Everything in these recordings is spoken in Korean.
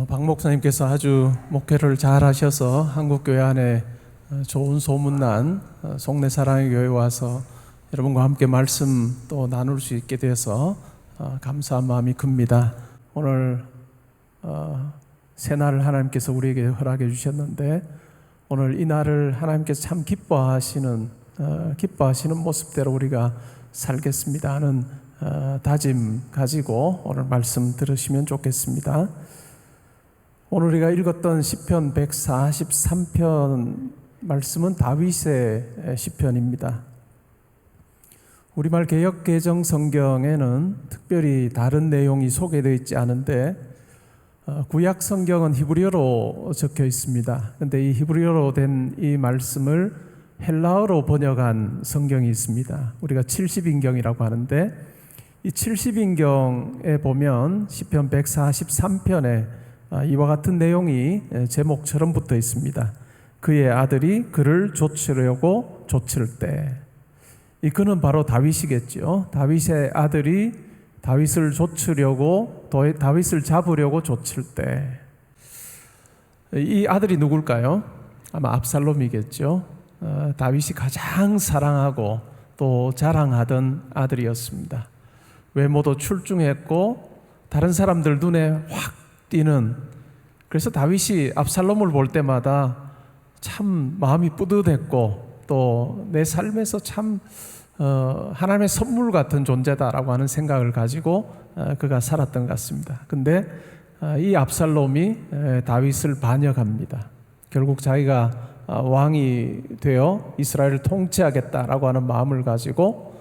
박 목사님께서 아주 목회를 잘 하셔서 한국교회 안에 좋은 소문난 속내 사랑의 교회에 와서 여러분과 함께 말씀 또 나눌 수 있게 되어서 감사한 마음이 큽니다. 오늘 새날을 하나님께서 우리에게 허락해 주셨는데, 오늘 이 날을 하나님께서 참 기뻐하시는 모습대로 우리가 살겠습니다 하는 다짐 가지고 오늘 말씀 들으시면 좋겠습니다. 오늘 우리가 읽었던 시편 143편 말씀은 다윗의 시편입니다. 우리말 개역 개정 성경에는 특별히 다른 내용이 소개되어 있지 않은데, 구약 성경은 히브리어로 적혀 있습니다. 그런데 이 히브리어로 된 이 말씀을 헬라어로 번역한 성경이 있습니다. 우리가 70인경이라고 하는데, 이 70인경에 보면 시편 143편에 이와 같은 내용이 제목처럼 붙어 있습니다. 그의 아들이 그를 좇으려고 좇을 때. 이 그는 바로 다윗이겠죠. 다윗의 아들이 다윗을 좇으려고, 다윗을 잡으려고 좇을 때. 이 아들이 누굴까요? 아마 압살롬이겠죠. 다윗이 가장 사랑하고 또 자랑하던 아들이었습니다. 외모도 출중했고 다른 사람들 눈에 확 띄는, 그래서 다윗이 압살롬을 볼 때마다 참 마음이 뿌듯했고 또 내 삶에서 참 하나님의 선물 같은 존재다라고 하는 생각을 가지고 그가 살았던 것 같습니다. 근데 이 압살롬이 다윗을 반역합니다. 결국 자기가 왕이 되어 이스라엘을 통치하겠다라고 하는 마음을 가지고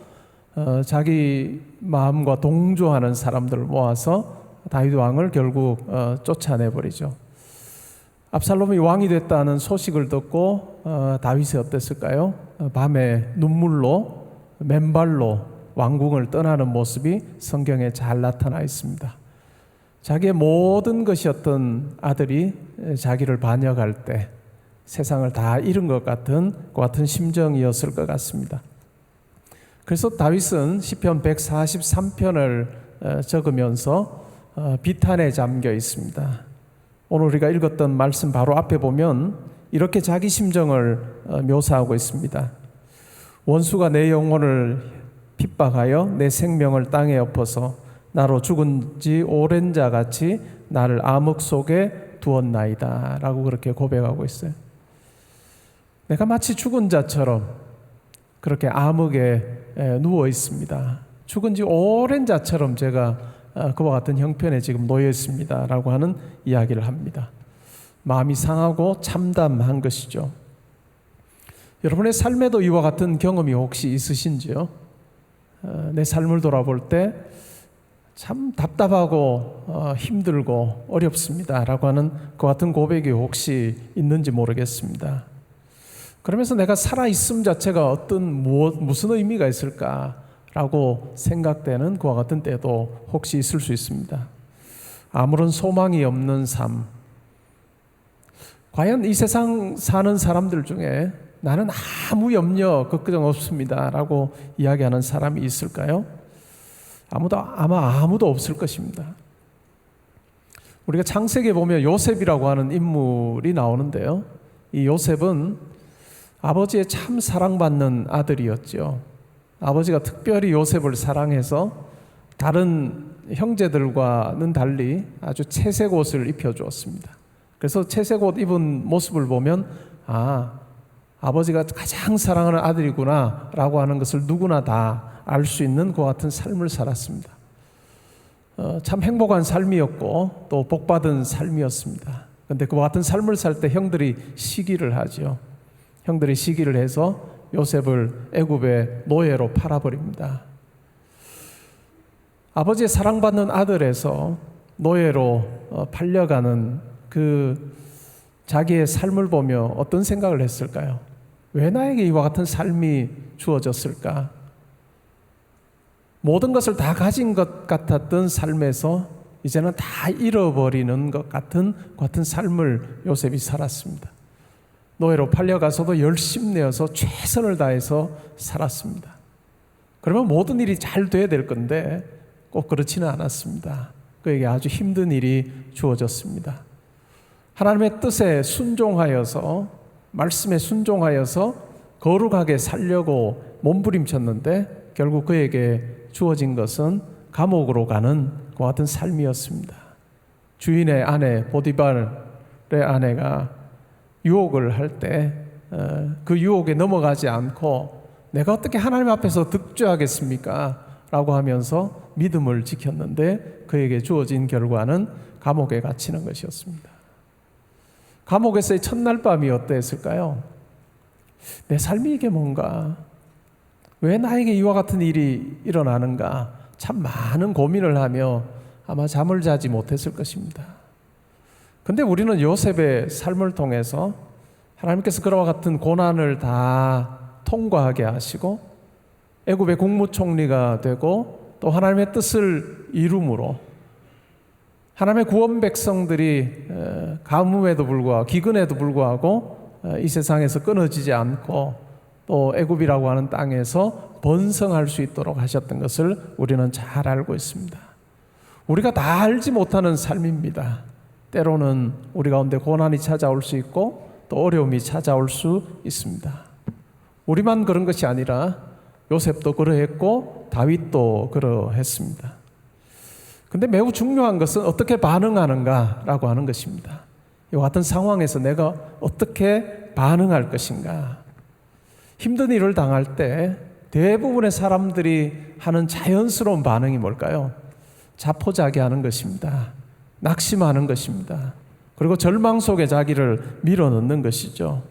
자기 마음과 동조하는 사람들을 모아서 다윗 왕을 결국 쫓아내버리죠. 압살롬이 왕이 됐다는 소식을 듣고 다윗이 어땠을까요? 밤에 눈물로 맨발로 왕궁을 떠나는 모습이 성경에 잘 나타나 있습니다. 자기의 모든 것이었던 아들이 자기를 반역할 때 세상을 다 잃은 것 같은 심정이었을 것 같습니다. 그래서 다윗은 시편 143편을 적으면서 비탄에 잠겨 있습니다. 오늘 우리가 읽었던 말씀 바로 앞에 보면 이렇게 자기 심정을 묘사하고 있습니다. 원수가 내 영혼을 핍박하여 내 생명을 땅에 엎어서 나로 죽은 지 오랜 자 같이 나를 암흑 속에 두었나이다 라고 그렇게 고백하고 있어요. 내가 마치 죽은 자처럼 그렇게 암흑에 누워 있습니다. 죽은 지 오랜 자처럼 제가 그와 같은 형편에 지금 놓여 있습니다 라고 하는 이야기를 합니다. 마음이 상하고 참담한 것이죠. 여러분의 삶에도 이와 같은 경험이 혹시 있으신지요? 내 삶을 돌아볼 때 참 답답하고 힘들고 어렵습니다 라고 하는 그 같은 고백이 혹시 있는지 모르겠습니다. 그러면서 내가 살아있음 자체가 무슨 의미가 있을까라고 생각되는 그와 같은 때도 혹시 있을 수 있습니다. 아무런 소망이 없는 삶. 과연 이 세상 사는 사람들 중에 나는 아무 염려, 걱정 없습니다 라고 이야기하는 사람이 있을까요? 아마 아무도 없을 것입니다. 우리가 창세기에 보면 요셉이라고 하는 인물이 나오는데요, 이 요셉은 아버지의 참 사랑받는 아들이었죠. 아버지가 특별히 요셉을 사랑해서 다른 형제들과는 달리 아주 채색 옷을 입혀주었습니다. 그래서 채색 옷 입은 모습을 보면 아버지가 가장 사랑하는 아들이구나 라고 하는 것을 누구나 다 알 수 있는 그 같은 삶을 살았습니다. 참 행복한 삶이었고 또 복받은 삶이었습니다. 그런데 그 같은 삶을 살 때 형들이 시기를 하죠. 형들이 시기를 해서 요셉을 애굽의 노예로 팔아버립니다. 아버지의 사랑받는 아들에서 노예로 팔려가는 그 자기의 삶을 보며 어떤 생각을 했을까요? 왜 나에게 이와 같은 삶이 주어졌을까? 모든 것을 다 가진 것 같았던 삶에서 이제는 다 잃어버리는 것 같은 삶을 요셉이 살았습니다. 노예로 팔려가서도 열심내어서 최선을 다해서 살았습니다. 그러면 모든 일이 잘 돼야 될 건데 꼭 그렇지는 않았습니다. 그에게 아주 힘든 일이 주어졌습니다. 하나님의 뜻에 순종하여서, 말씀에 순종하여서 거룩하게 살려고 몸부림쳤는데 결국 그에게 주어진 것은 감옥으로 가는 그와 같은 삶이었습니다. 주인의 아내 보디발의 아내가 유혹을 할 때 그 유혹에 넘어가지 않고 내가 어떻게 하나님 앞에서 득죄하겠습니까? 라고 하면서 믿음을 지켰는데 그에게 주어진 결과는 감옥에 갇히는 것이었습니다. 감옥에서의 첫날 밤이 어땠을까요? 내 삶이 이게 뭔가? 왜 나에게 이와 같은 일이 일어나는가? 참 많은 고민을 하며 아마 잠을 자지 못했을 것입니다. 근데 우리는 요셉의 삶을 통해서 하나님께서 그와 같은 고난을 다 통과하게 하시고 애굽의 국무총리가 되고 또 하나님의 뜻을 이룸으로 하나님의 구원 백성들이 가뭄에도 불구하고 기근에도 불구하고 이 세상에서 끊어지지 않고 또 애굽이라고 하는 땅에서 번성할 수 있도록 하셨던 것을 우리는 잘 알고 있습니다. 우리가 다 알지 못하는 삶입니다. 때로는 우리 가운데 고난이 찾아올 수 있고 또 어려움이 찾아올 수 있습니다. 우리만 그런 것이 아니라 요셉도 그러했고 다윗도 그러했습니다. 근데 매우 중요한 것은 어떻게 반응하는가라고 하는 것입니다. 이와 같은 상황에서 내가 어떻게 반응할 것인가. 힘든 일을 당할 때 대부분의 사람들이 하는 자연스러운 반응이 뭘까요? 자포자기하는 것입니다. 낙심하는 것입니다. 그리고 절망 속에 자기를 밀어넣는 것이죠.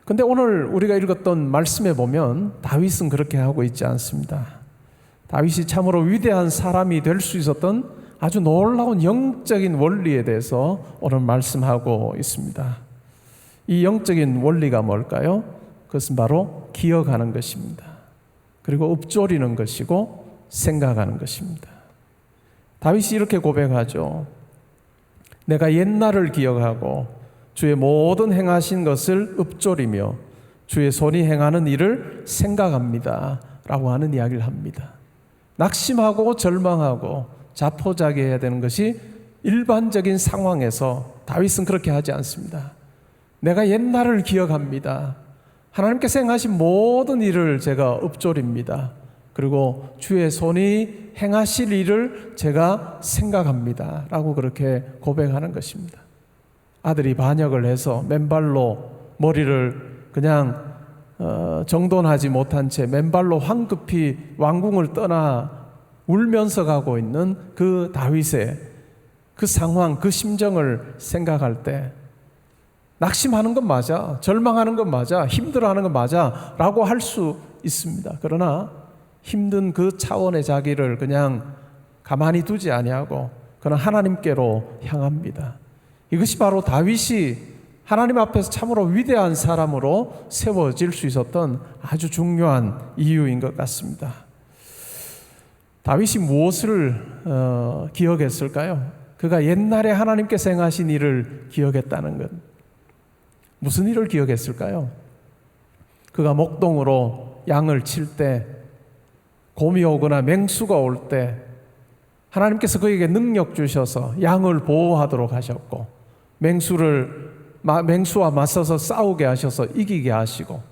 근데 오늘 우리가 읽었던 말씀에 보면 다윗은 그렇게 하고 있지 않습니다. 다윗이 참으로 위대한 사람이 될 수 있었던 아주 놀라운 영적인 원리에 대해서 오늘 말씀하고 있습니다. 이 영적인 원리가 뭘까요? 그것은 바로 기억하는 것입니다. 그리고 읊조리는 것이고 생각하는 것입니다. 다윗이 이렇게 고백하죠. 내가 옛날을 기억하고 주의 모든 행하신 것을 읊조리며 주의 손이 행하는 일을 생각합니다 라고 하는 이야기를 합니다. 낙심하고 절망하고 자포자기해야 되는 것이 일반적인 상황에서 다윗은 그렇게 하지 않습니다. 내가 옛날을 기억합니다. 하나님께서 행하신 모든 일을 제가 읊조립니다. 그리고 주의 손이 행하실 일을 제가 생각합니다 라고 그렇게 고백하는 것입니다. 아들이 반역을 해서 맨발로 머리를 그냥 정돈하지 못한 채 맨발로 황급히 왕궁을 떠나 울면서 가고 있는 그 다윗의 그 상황, 그 심정을 생각할 때 낙심하는 건 맞아, 절망하는 건 맞아, 힘들어하는 건 맞아 라고 할 수 있습니다. 그러나 힘든 그 차원의 자기를 그냥 가만히 두지 아니하고 그는 하나님께로 향합니다. 이것이 바로 다윗이 하나님 앞에서 참으로 위대한 사람으로 세워질 수 있었던 아주 중요한 이유인 것 같습니다. 다윗이 무엇을 기억했을까요? 그가 옛날에 하나님께서 행하신 일을 기억했다는 것. 무슨 일을 기억했을까요? 그가 목동으로 양을 칠 때, 곰이 오거나 맹수가 올 때 하나님께서 그에게 능력 주셔서 양을 보호하도록 하셨고 맹수와 맞서서 싸우게 하셔서 이기게 하시고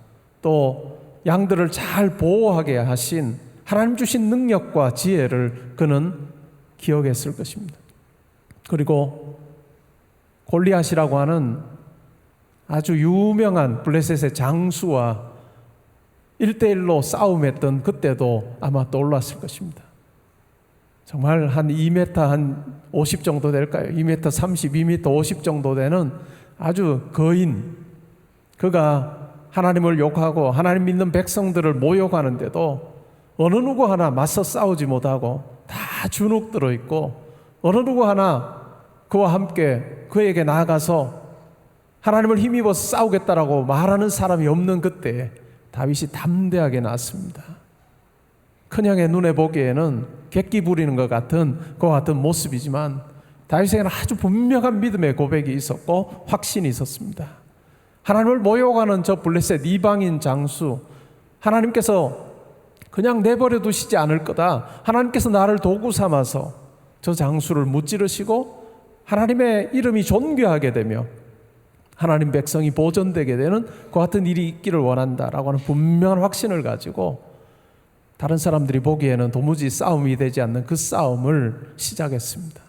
또 양들을 잘 보호하게 하신 하나님 주신 능력과 지혜를 그는 기억했을 것입니다. 그리고 골리앗이라고 하는 아주 유명한 블레셋의 장수와 1대1로 싸움했던 그때도 아마 떠올랐을 것입니다. 정말 한 2m 한 50 정도 될까요? 2m 30, 2m 50 정도 되는 아주 거인. 그가 하나님을 욕하고 하나님 믿는 백성들을 모욕하는데도 어느 누구 하나 맞서 싸우지 못하고 다 주눅 들어있고 어느 누구 하나 그와 함께 그에게 나아가서 하나님을 힘입어서 싸우겠다라고 말하는 사람이 없는 그때 다윗이 담대하게 나왔습니다. 큰형의 눈에 보기에는 객기 부리는 것 같은 그와 같은 모습이지만 다윗에게는 아주 분명한 믿음의 고백이 있었고 확신이 있었습니다. 하나님을 모욕하는 저 블레셋 이방인 장수, 하나님께서 그냥 내버려 두시지 않을 거다. 하나님께서 나를 도구 삼아서 저 장수를 무찌르시고 하나님의 이름이 존귀하게 되며 하나님 백성이 보존되게 되는 그 같은 일이 있기를 원한다라고 하는 분명한 확신을 가지고 다른 사람들이 보기에는 도무지 싸움이 되지 않는 그 싸움을 시작했습니다.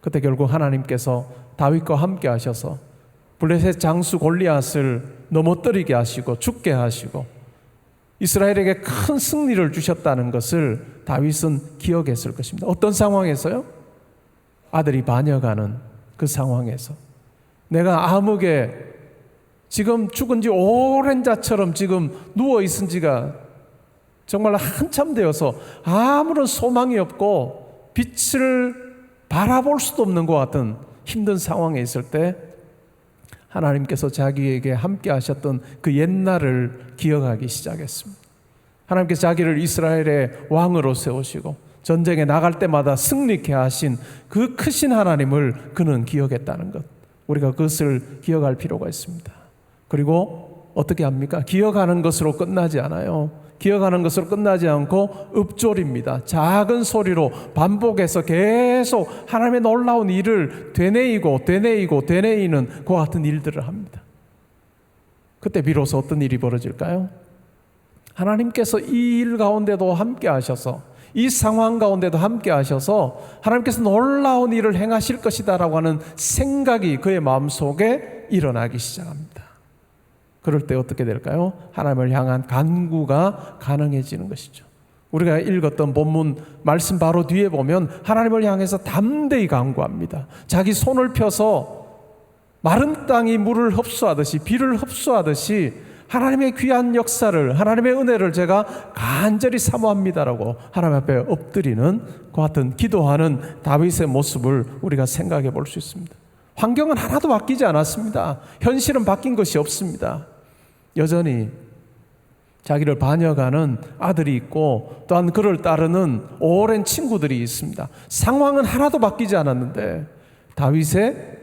그때 결국 하나님께서 다윗과 함께 하셔서 블레셋 장수 골리앗을 넘어뜨리게 하시고 죽게 하시고 이스라엘에게 큰 승리를 주셨다는 것을 다윗은 기억했을 것입니다. 어떤 상황에서요? 아들이 반역하는 그 상황에서 내가 암흑에 지금 죽은 지 오랜 자처럼 지금 누워 있은 지가 정말 한참 되어서 아무런 소망이 없고 빛을 바라볼 수도 없는 것 같은 힘든 상황에 있을 때 하나님께서 자기에게 함께 하셨던 그 옛날을 기억하기 시작했습니다. 하나님께서 자기를 이스라엘의 왕으로 세우시고 전쟁에 나갈 때마다 승리케 하신 그 크신 하나님을 그는 기억했다는 것, 우리가 그것을 기억할 필요가 있습니다. 그리고 어떻게 합니까? 기억하는 것으로 끝나지 않아요. 기억하는 것으로 끝나지 않고 읊조립니다. 작은 소리로 반복해서 계속 하나님의 놀라운 일을 되뇌이는 그 같은 일들을 합니다. 그때 비로소 어떤 일이 벌어질까요? 하나님께서 이 일 가운데도 함께 하셔서 이 상황 가운데도 함께 하셔서 하나님께서 놀라운 일을 행하실 것이다라고 하는 생각이 그의 마음속에 일어나기 시작합니다. 그럴 때 어떻게 될까요? 하나님을 향한 간구가 가능해지는 것이죠. 우리가 읽었던 본문 말씀 바로 뒤에 보면 하나님을 향해서 담대히 간구합니다. 자기 손을 펴서 마른 땅이 물을 흡수하듯이 비를 흡수하듯이 하나님의 귀한 역사를, 하나님의 은혜를 제가 간절히 사모합니다라고 하나님 앞에 엎드리는 그 같은 기도하는 다윗의 모습을 우리가 생각해 볼 수 있습니다. 환경은 하나도 바뀌지 않았습니다. 현실은 바뀐 것이 없습니다. 여전히 자기를 반역하는 아들이 있고 또한 그를 따르는 오랜 친구들이 있습니다. 상황은 하나도 바뀌지 않았는데 다윗의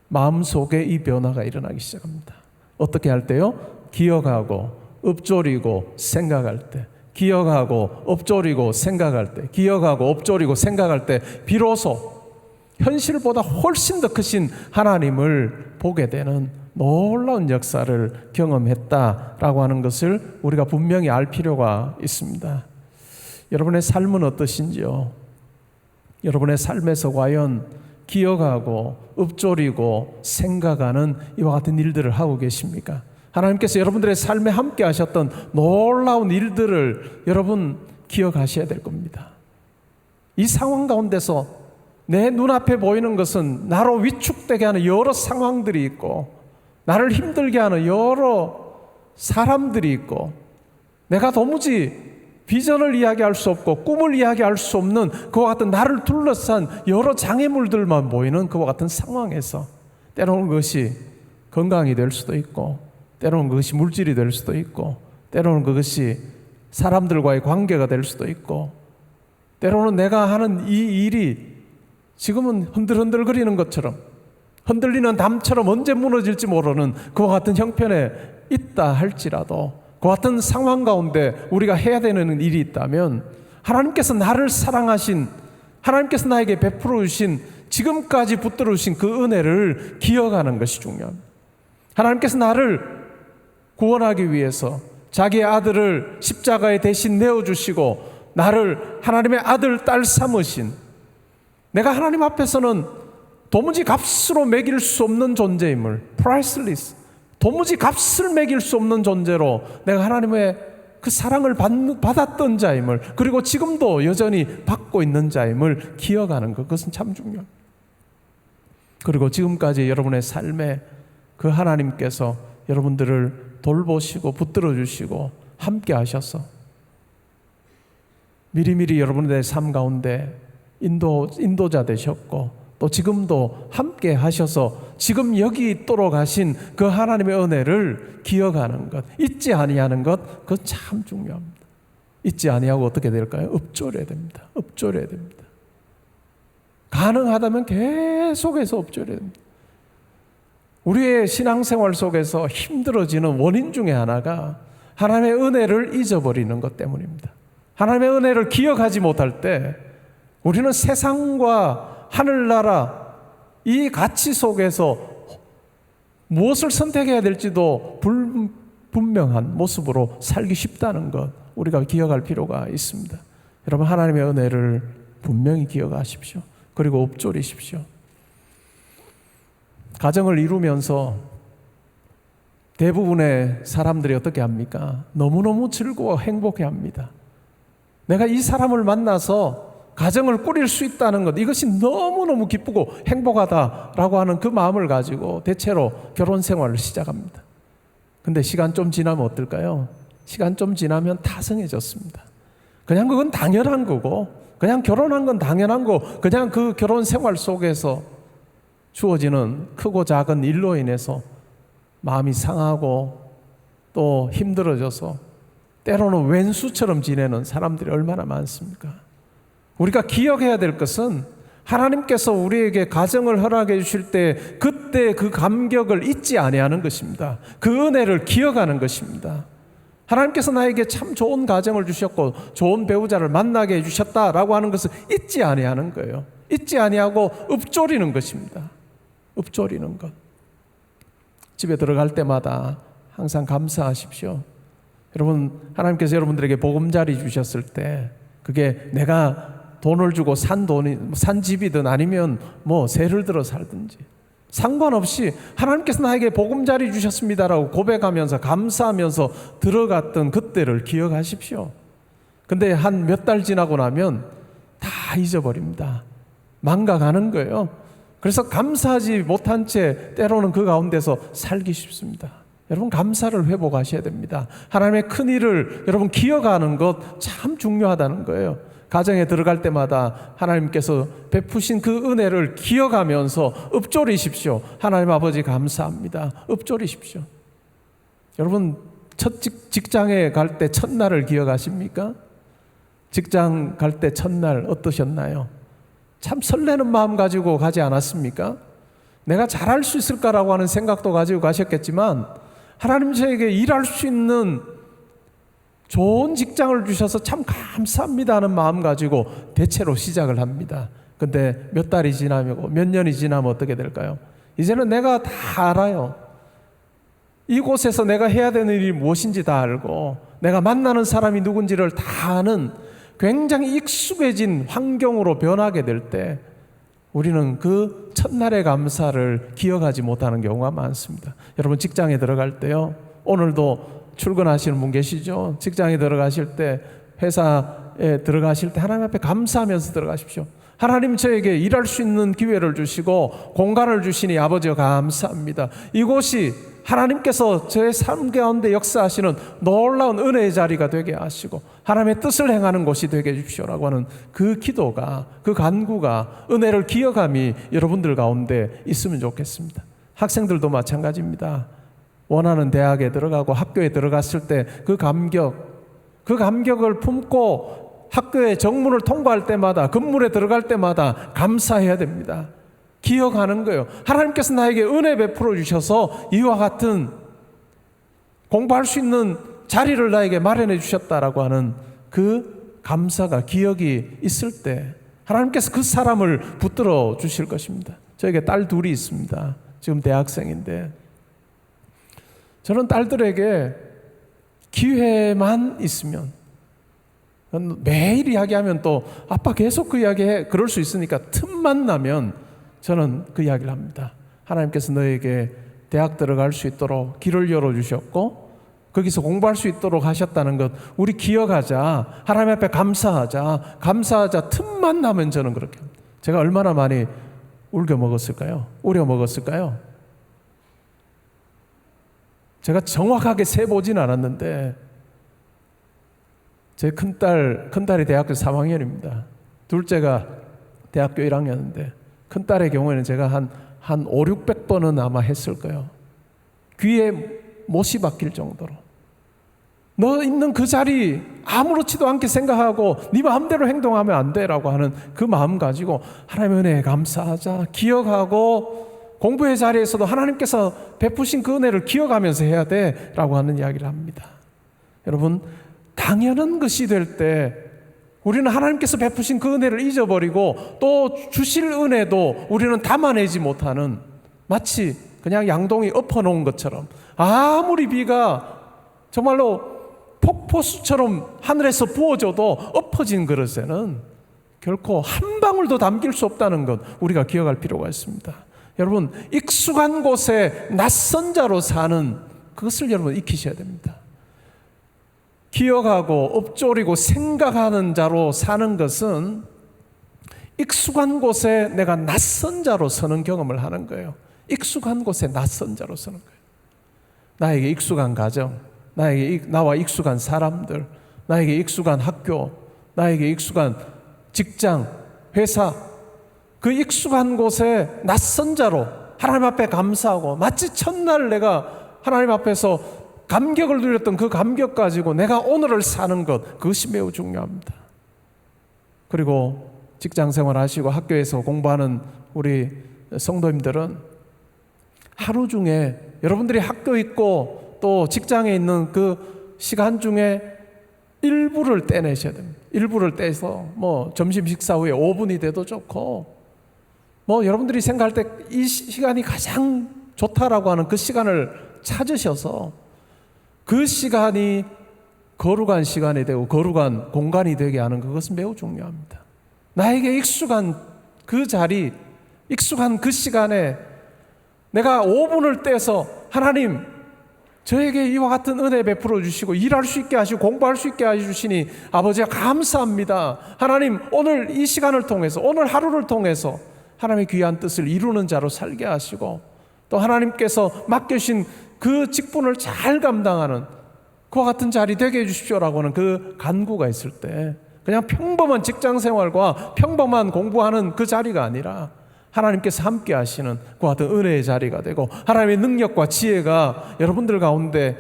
마음속에 이 변화가 일어나기 시작합니다. 어떻게 할 때요? 기억하고 읊조리고 생각할 때, 기억하고 읊조리고 생각할 때, 기억하고 읊조리고 생각할 때 비로소 현실보다 훨씬 더 크신 하나님을 보게 되는 놀라운 역사를 경험했다라고 하는 것을 우리가 분명히 알 필요가 있습니다. 여러분의 삶은 어떠신지요? 여러분의 삶에서 과연 기억하고 읊조리고 생각하는 이와 같은 일들을 하고 계십니까? 하나님께서 여러분들의 삶에 함께 하셨던 놀라운 일들을 여러분 기억하셔야 될 겁니다. 이 상황 가운데서 내 눈앞에 보이는 것은 나로 위축되게 하는 여러 상황들이 있고 나를 힘들게 하는 여러 사람들이 있고 내가 도무지 비전을 이야기할 수 없고 꿈을 이야기할 수 없는 그와 같은 나를 둘러싼 여러 장애물들만 보이는 그와 같은 상황에서 때로는 그것이 건강이 될 수도 있고 때로는 그것이 물질이 될 수도 있고 때로는 그것이 사람들과의 관계가 될 수도 있고 때로는 내가 하는 이 일이 지금은 흔들흔들거리는 것처럼 흔들리는 담처럼 언제 무너질지 모르는 그와 같은 형편에 있다 할지라도 그 같은 상황 가운데 우리가 해야 되는 일이 있다면 하나님께서 나를 사랑하신 하나님께서 나에게 베풀어 주신 지금까지 붙들어 주신 그 은혜를 기억하는 것이 중요합니다. 하나님께서 나를 구원하기 위해서 자기의 아들을 십자가에 대신 내어주시고 나를 하나님의 아들, 딸 삼으신 내가 하나님 앞에서는 도무지 값으로 매길 수 없는 존재임을 priceless 도무지 값을 매길 수 없는 존재로 내가 하나님의 그 사랑을 받았던 자임을 그리고 지금도 여전히 받고 있는 자임을 기억하는 것 그것은 참 중요합니다. 그리고 지금까지 여러분의 삶에 그 하나님께서 여러분들을 돌보시고 붙들어 주시고 함께 하셔서 미리미리 여러분들의 삶 가운데 인도자 되셨고 또 지금도 함께 하셔서 지금 여기 있도록 하신 그 하나님의 은혜를 기억하는 것, 잊지 아니하는 것, 그건 참 중요합니다. 잊지 아니하고 어떻게 될까요? 읊조려야 됩니다. 읊조려야 됩니다. 가능하다면 계속해서 읊조려야 됩니다. 우리의 신앙생활 속에서 힘들어지는 원인 중에 하나가 하나님의 은혜를 잊어버리는 것 때문입니다. 하나님의 은혜를 기억하지 못할 때 우리는 세상과 하늘나라 이 가치 속에서 무엇을 선택해야 될지도 불분명한 모습으로 살기 쉽다는 것, 우리가 기억할 필요가 있습니다. 여러분, 하나님의 은혜를 분명히 기억하십시오. 그리고 읊조리십시오. 가정을 이루면서 대부분의 사람들이 어떻게 합니까? 너무너무 즐거워 행복해 합니다. 내가 이 사람을 만나서 가정을 꾸릴 수 있다는 것, 이것이 너무너무 기쁘고 행복하다라고 하는 그 마음을 가지고 대체로 결혼 생활을 시작합니다. 근데 시간 좀 지나면 어떨까요? 시간 좀 지나면 타성해졌습니다. 그냥 그건 당연한 거고, 그냥 결혼한 건 당연한 거, 그냥 그 결혼 생활 속에서 주어지는 크고 작은 일로 인해서 마음이 상하고 또 힘들어져서 때로는 왼수처럼 지내는 사람들이 얼마나 많습니까? 우리가 기억해야 될 것은 하나님께서 우리에게 가정을 허락해 주실 때 그때 그 감격을 잊지 아니하는 것입니다. 그 은혜를 기억하는 것입니다. 하나님께서 나에게 참 좋은 가정을 주셨고 좋은 배우자를 만나게 해주셨다라고 하는 것을 잊지 아니하는 거예요. 잊지 아니하고 읊조리는 것입니다. 읊조리는 것. 집에 들어갈 때마다 항상 감사하십시오. 여러분, 하나님께서 여러분들에게 보금자리 주셨을 때 그게 내가 돈을 주고 산 집이든 아니면 뭐 세를 들어 살든지 상관없이 하나님께서 나에게 보금자리 주셨습니다라고 고백하면서 감사하면서 들어갔던 그때를 기억하십시오. 근데 한 몇 달 지나고 나면 다 잊어버립니다. 망각하는 거예요. 그래서 감사하지 못한 채 때로는 그 가운데서 살기 쉽습니다. 여러분, 감사를 회복하셔야 됩니다. 하나님의 큰 일을 여러분 기억하는 것 참 중요하다는 거예요. 가정에 들어갈 때마다 하나님께서 베푸신 그 은혜를 기억하면서 읊조리십시오. 하나님 아버지 감사합니다. 읊조리십시오. 여러분, 첫 직장에 갈 때 첫날을 기억하십니까? 직장 갈 때 첫날 어떠셨나요? 참 설레는 마음 가지고 가지 않았습니까? 내가 잘할 수 있을까라고 하는 생각도 가지고 가셨겠지만 하나님 저에게 일할 수 있는 좋은 직장을 주셔서 참 감사합니다 하는 마음 가지고 대체로 시작을 합니다. 근데 몇 달이 지나면, 몇 년이 지나면 어떻게 될까요? 이제는 내가 다 알아요. 이곳에서 내가 해야 되는 일이 무엇인지 다 알고 내가 만나는 사람이 누군지를 다 아는 굉장히 익숙해진 환경으로 변하게 될 때 우리는 그 첫날의 감사를 기억하지 못하는 경우가 많습니다. 여러분, 직장에 들어갈 때요, 오늘도 출근하시는 분 계시죠? 직장에 들어가실 때, 회사에 들어가실 때 하나님 앞에 감사하면서 들어가십시오. 하나님 저에게 일할 수 있는 기회를 주시고 공간을 주시니 아버지여 감사합니다. 이곳이 하나님께서 제 삶 가운데 역사하시는 놀라운 은혜의 자리가 되게 하시고 하나님의 뜻을 행하는 곳이 되게 해주십시오라고 하는 그 기도가, 그 간구가, 은혜를 기억함이 여러분들 가운데 있으면 좋겠습니다. 학생들도 마찬가지입니다. 원하는 대학에 들어가고 학교에 들어갔을 때 그 감격을 품고 학교의 정문을 통과할 때마다, 건물에 들어갈 때마다 감사해야 됩니다. 기억하는 거예요. 하나님께서 나에게 은혜 베풀어 주셔서 이와 같은 공부할 수 있는 자리를 나에게 마련해 주셨다라고 하는 그 감사가, 기억이 있을 때 하나님께서 그 사람을 붙들어 주실 것입니다. 저에게 딸 둘이 있습니다. 지금 대학생인데 저는 딸들에게 기회만 있으면, 매일 이야기하면 또 아빠 계속 그 이야기해, 그럴 수 있으니까 틈만 나면 저는 그 이야기를 합니다. 하나님께서 너에게 대학 들어갈 수 있도록 길을 열어주셨고 거기서 공부할 수 있도록 하셨다는 것 우리 기억하자. 하나님 앞에 감사하자. 틈만 나면 저는 그렇게 합니다. 제가 얼마나 많이 우려 먹었을까요? 제가 정확하게 세보진 않았는데 제 큰딸이 대학교 3학년입니다. 둘째가 대학교 1학년인데 큰딸의 경우에는 제가 한 5, 600번은 아마 했을 거예요. 귀에 못이 박힐 정도로. 너 있는 그 자리 아무렇지도 않게 생각하고 네 마음대로 행동하면 안 돼라고 하는 그 마음 가지고 하나님의 은혜에 감사하자. 기억하고 공부의 자리에서도 하나님께서 베푸신 그 은혜를 기억하면서 해야 돼라고 하는 이야기를 합니다. 여러분, 당연한 것이 될 때 우리는 하나님께서 베푸신 그 은혜를 잊어버리고 또 주실 은혜도 우리는 담아내지 못하는, 마치 그냥 양동이 엎어놓은 것처럼 아무리 비가 정말로 폭포수처럼 하늘에서 부어줘도 엎어진 그릇에는 결코 한 방울도 담길 수 없다는 것 우리가 기억할 필요가 있습니다. 여러분, 익숙한 곳에 낯선 자로 사는 그것을 여러분 익히셔야 됩니다. 기억하고 엎조리고 생각하는 자로 사는 것은 익숙한 곳에 내가 낯선 자로 서는 경험을 하는 거예요. 익숙한 곳에 낯선 자로 서는 거예요. 나에게 익숙한 가정, 나와 익숙한 사람들, 나에게 익숙한 학교, 나에게 익숙한 직장, 회사, 그 익숙한 곳에 낯선 자로 하나님 앞에 감사하고, 마치 첫날 내가 하나님 앞에서 감격을 누렸던 그 감격 가지고 내가 오늘을 사는 것, 그것이 매우 중요합니다. 그리고 직장 생활 하시고 학교에서 공부하는 우리 성도님들은 하루 중에 여러분들이 학교 있고 또 직장에 있는 그 시간 중에 일부를 떼내셔야 됩니다. 일부를 떼서 뭐 점심 식사 후에 5분이 돼도 좋고, 뭐 여러분들이 생각할 때 이 시간이 가장 좋다라고 하는 그 시간을 찾으셔서 그 시간이 거룩한 시간이 되고 거룩한 공간이 되게 하는 그것은 매우 중요합니다. 나에게 익숙한 그 자리, 익숙한 그 시간에 내가 5분을 떼서 하나님, 저에게 이와 같은 은혜 베풀어 주시고 일할 수 있게 하시고 공부할 수 있게 해주시니 아버지가 감사합니다. 하나님, 오늘 이 시간을 통해서, 오늘 하루를 통해서 하나님의 귀한 뜻을 이루는 자로 살게 하시고, 또 하나님께서 맡겨주신 그 직분을 잘 감당하는 그와 같은 자리 되게 해주십시오라고 하는 그 간구가 있을 때, 그냥 평범한 직장 생활과 평범한 공부하는 그 자리가 아니라 하나님께서 함께 하시는 그와 같은 은혜의 자리가 되고, 하나님의 능력과 지혜가 여러분들 가운데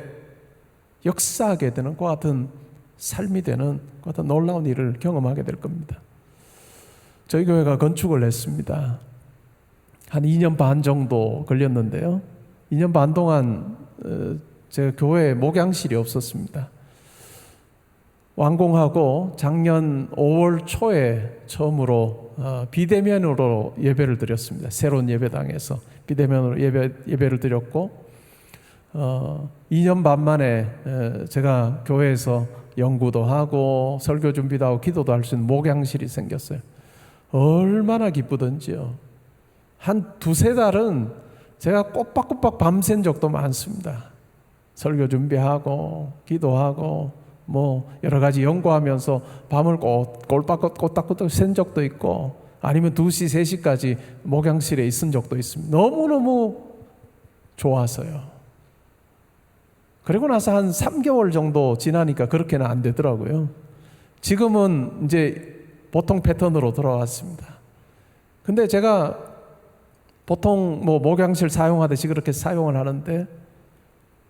역사하게 되는 그와 같은 삶이 되는 그와 같은 놀라운 일을 경험하게 될 겁니다. 저희 교회가 건축을 했습니다. 한 2년 반 정도 걸렸는데요, 2년 반 동안 제가 교회에 목양실이 없었습니다. 완공하고 작년 5월 초에 처음으로 비대면으로 예배를 드렸습니다. 새로운 예배당에서 비대면으로 예배를 드렸고, 2년 반 만에 제가 교회에서 연구도 하고 설교 준비도 하고 기도도 할 수 있는 목양실이 생겼어요. 얼마나 기쁘던지요. 한 2-3달은 제가 꼬박꼬박 밤샌 적도 많습니다. 설교 준비하고 기도하고 뭐 여러 가지 연구하면서 밤을 꼬딱꼬딱 샌 적도 있고, 아니면 2시, 3시까지 목양실에 있은 적도 있습니다. 너무너무 좋아서요. 그리고 나서 한 3개월 정도 지나니까 그렇게는 안 되더라고요. 지금은 이제 보통 패턴으로 돌아왔습니다. 근데 제가 보통 뭐 목양실 사용하듯이 그렇게 사용을 하는데,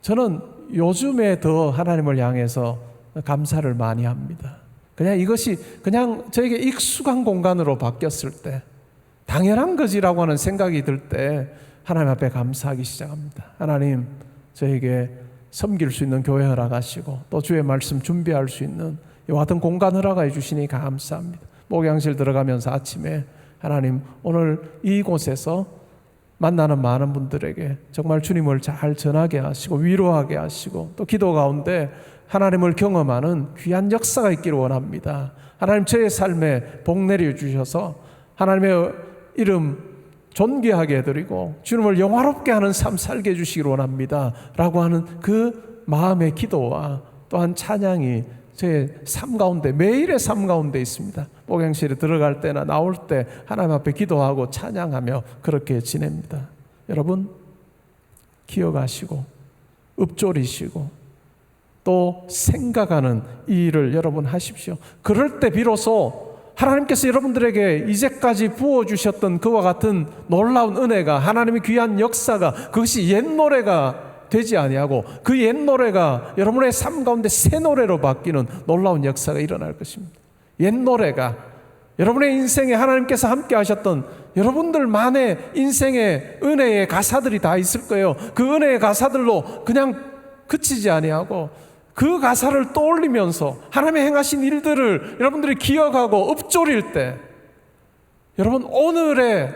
저는 요즘에 더 하나님을 향해서 감사를 많이 합니다. 그냥 이것이 그냥 저에게 익숙한 공간으로 바뀌었을 때, 당연한 것이라고 하는 생각이 들 때 하나님 앞에 감사하기 시작합니다. 하나님, 저에게 섬길 수 있는 교회 허락하시고 또 주의 말씀 준비할 수 있는 이와 같은 공간 허락해 주시니 감사합니다. 목양실 들어가면서 아침에 하나님, 오늘 이곳에서 만나는 많은 분들에게 정말 주님을 잘 전하게 하시고 위로하게 하시고 또 기도 가운데 하나님을 경험하는 귀한 역사가 있기를 원합니다. 하나님, 저의 삶에 복 내려주셔서 하나님의 이름 존귀하게 해드리고 주님을 영화롭게 하는 삶 살게 해주시기를 원합니다 라고 하는 그 마음의 기도와 또한 찬양이 제 삶 가운데, 매일의 삶 가운데 있습니다. 목양실에 들어갈 때나 나올 때 하나님 앞에 기도하고 찬양하며 그렇게 지냅니다. 여러분, 기억하시고 읊조리시고 또 생각하는 이 일을 여러분 하십시오. 그럴 때 비로소 하나님께서 여러분들에게 이제까지 부어주셨던 그와 같은 놀라운 은혜가, 하나님의 귀한 역사가, 그것이 옛 노래가 되지 아니하고 그 옛 노래가 여러분의 삶 가운데 새 노래로 바뀌는 놀라운 역사가 일어날 것입니다. 옛 노래가 여러분의 인생에 하나님께서 함께 하셨던 여러분들만의 인생의 은혜의 가사들이 다 있을 거예요. 그 은혜의 가사들로 그냥 그치지 아니하고 그 가사를 떠올리면서 하나님의 행하신 일들을 여러분들이 기억하고 읊조릴 때 여러분 오늘의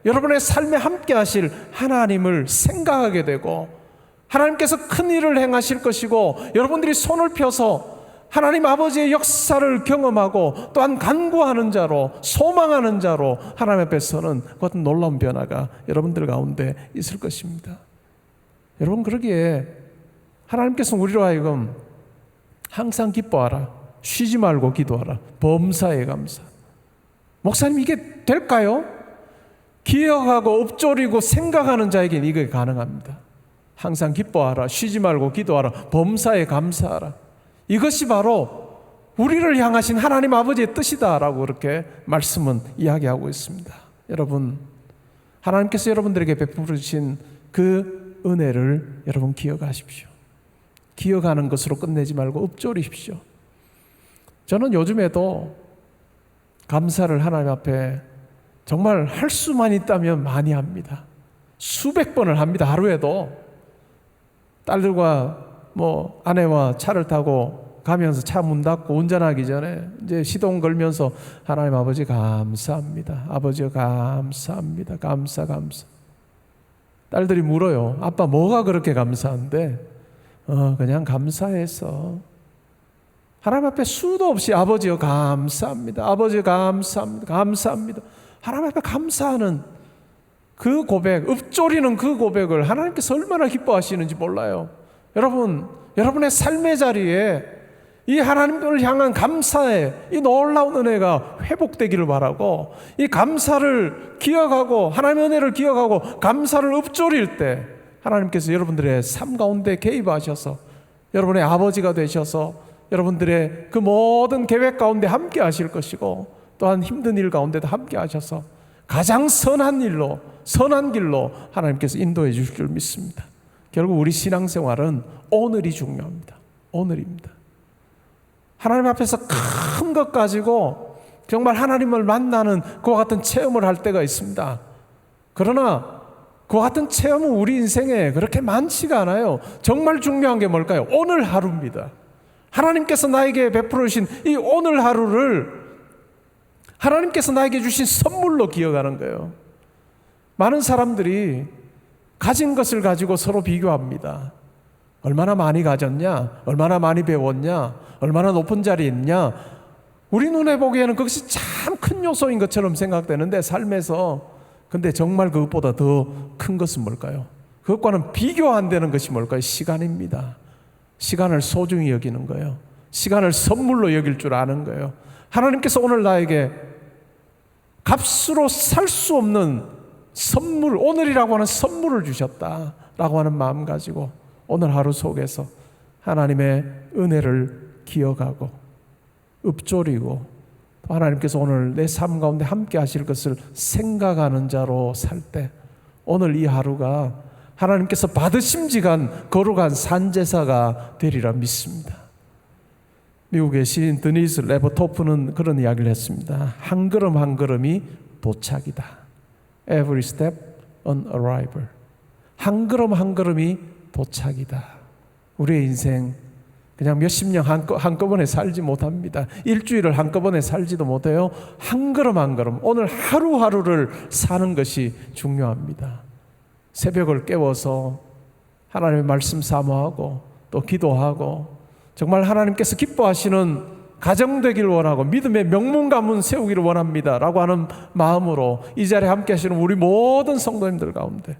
여러분의 삶에 함께 하실 하나님을 생각하게 되고 하나님께서 큰 일을 행하실 것이고 여러분들이 손을 펴서 하나님 아버지의 역사를 경험하고 또한 간구하는 자로 소망하는 자로 하나님 앞에서는 그 같은 놀라운 변화가 여러분들 가운데 있을 것입니다. 여러분 그러기에 하나님께서 우리로 하여금 항상 기뻐하라, 쉬지 말고 기도하라, 범사에 감사. 목사님 이게 될까요? 기억하고 읊조리고 생각하는 자에게는 이게 가능합니다. 항상 기뻐하라, 쉬지 말고 기도하라, 범사에 감사하라. 이것이 바로 우리를 향하신 하나님 아버지의 뜻이다라고 그렇게 말씀은 이야기하고 있습니다. 여러분, 하나님께서 여러분들에게 베풀어 주신 그 은혜를 여러분 기억하십시오. 기억하는 것으로 끝내지 말고 읊조리십시오. 저는 요즘에도 감사를 하나님 앞에 정말 할 수만 있다면 많이 합니다. 수백 번을 합니다. 하루에도 딸들과 아내와 차를 타고 가면서 차 문 닫고 운전하기 전에 이제 시동 걸면서 하나님 아버지 감사합니다. 아버지 감사합니다. 감사. 딸들이 물어요. 아빠 뭐가 그렇게 감사한데? 그냥 감사해서. 하나님 앞에 수도 없이 아버지여 감사합니다. 아버지 감사합니다. 감사합니다. 하나님 앞에 감사하는 그 고백, 읊조리는 그 고백을 하나님께서 얼마나 기뻐하시는지 몰라요. 여러분, 여러분의 삶의 자리에 이 하나님을 향한 감사의 이 놀라운 은혜가 회복되기를 바라고 이 감사를 기억하고 하나님의 은혜를 기억하고 감사를 읊조릴 때 하나님께서 여러분들의 삶 가운데 개입하셔서 여러분의 아버지가 되셔서 여러분들의 그 모든 계획 가운데 함께 하실 것이고 또한 힘든 일 가운데도 함께 하셔서 가장 선한 일로 선한 길로 하나님께서 인도해 주실 줄 믿습니다. 결국 우리 신앙생활은 오늘이 중요합니다. 오늘입니다. 하나님 앞에서 큰 것 가지고 정말 하나님을 만나는 그와 같은 체험을 할 때가 있습니다. 그러나 그와 같은 체험은 우리 인생에 그렇게 많지가 않아요. 정말 중요한 게 뭘까요? 오늘 하루입니다. 하나님께서 나에게 베풀어 주신 이 오늘 하루를 하나님께서 나에게 주신 선물로 기억하는 거예요. 많은 사람들이 가진 것을 가지고 서로 비교합니다. 얼마나 많이 가졌냐? 얼마나 많이 배웠냐? 얼마나 높은 자리에 있냐? 우리 눈에 보기에는 그것이 참 큰 요소인 것처럼 생각되는데 삶에서 근데 정말 그것보다 더 큰 것은 뭘까요? 그것과는 비교 안 되는 것이 뭘까요? 시간입니다. 시간을 소중히 여기는 거예요. 시간을 선물로 여길 줄 아는 거예요. 하나님께서 오늘 나에게 값으로 살 수 없는 선물, 오늘이라고 하는 선물을 주셨다라고 하는 마음 가지고 오늘 하루 속에서 하나님의 은혜를 기억하고 읊조리고 또 하나님께서 오늘 내 삶 가운데 함께 하실 것을 생각하는 자로 살 때 오늘 이 하루가 하나님께서 받으심직한 거룩한 산제사가 되리라 믿습니다. 미국의 시인 드니스 레버토프는 그런 이야기를 했습니다. 한 걸음 한 걸음이 도착이다. Every step an arrival. 한 걸음 한 걸음이 도착이다. 우리의 인생 그냥 몇십 년 한꺼번에 살지 못합니다. 일주일을 한꺼번에 살지도 못해요. 한 걸음 한 걸음 오늘 하루하루를 사는 것이 중요합니다. 새벽을 깨워서 하나님의 말씀 사모하고 또 기도하고 정말 하나님께서 기뻐하시는 가정 되길 원하고 믿음의 명문 가문 세우기를 원합니다 라고 하는 마음으로 이 자리에 함께 하시는 우리 모든 성도님들 가운데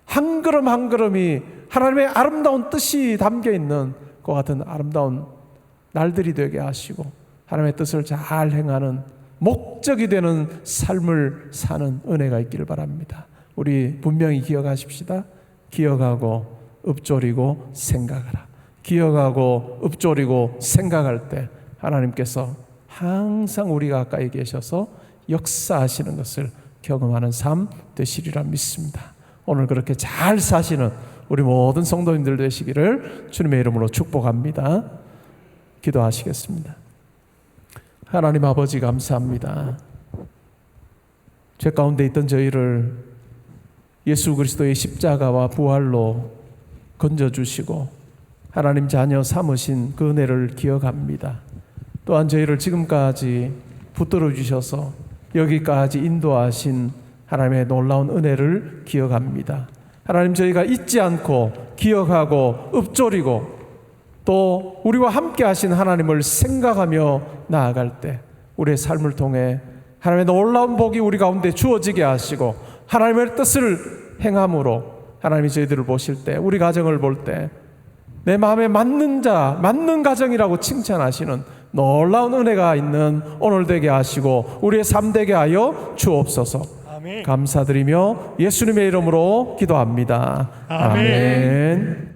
한 걸음 한 걸음이 하나님의 아름다운 뜻이 담겨있는 그 같은 아름다운 날들이 되게 하시고 하나님의 뜻을 잘 행하는 목적이 되는 삶을 사는 은혜가 있기를 바랍니다. 우리 분명히 기억하십시다. 기억하고 읊조리고 생각하라. 기억하고 읊조리고 생각할 때 하나님께서 항상 우리가 가까이 계셔서 역사하시는 것을 경험하는 삶 되시리라 믿습니다. 오늘 그렇게 잘 사시는 우리 모든 성도님들 되시기를 주님의 이름으로 축복합니다. 기도하시겠습니다. 하나님 아버지 감사합니다. 죄 가운데 있던 저희를 예수 그리스도의 십자가와 부활로 건져주시고 하나님 자녀 삼으신 그 은혜를 기억합니다. 또한 저희를 지금까지 붙들어 주셔서 여기까지 인도하신 하나님의 놀라운 은혜를 기억합니다. 하나님, 저희가 잊지 않고 기억하고 읊조리고 또 우리와 함께 하신 하나님을 생각하며 나아갈 때 우리의 삶을 통해 하나님의 놀라운 복이 우리 가운데 주어지게 하시고 하나님의 뜻을 행함으로 하나님이 저희들을 보실 때, 우리 가정을 볼 때 내 마음에 맞는 자, 맞는 가정이라고 칭찬하시는 놀라운 은혜가 있는 오늘 되게 하시고 우리의 삶 되게 하여 주옵소서. 아멘. 감사드리며 예수님의 이름으로 기도합니다. 아멘. 아멘.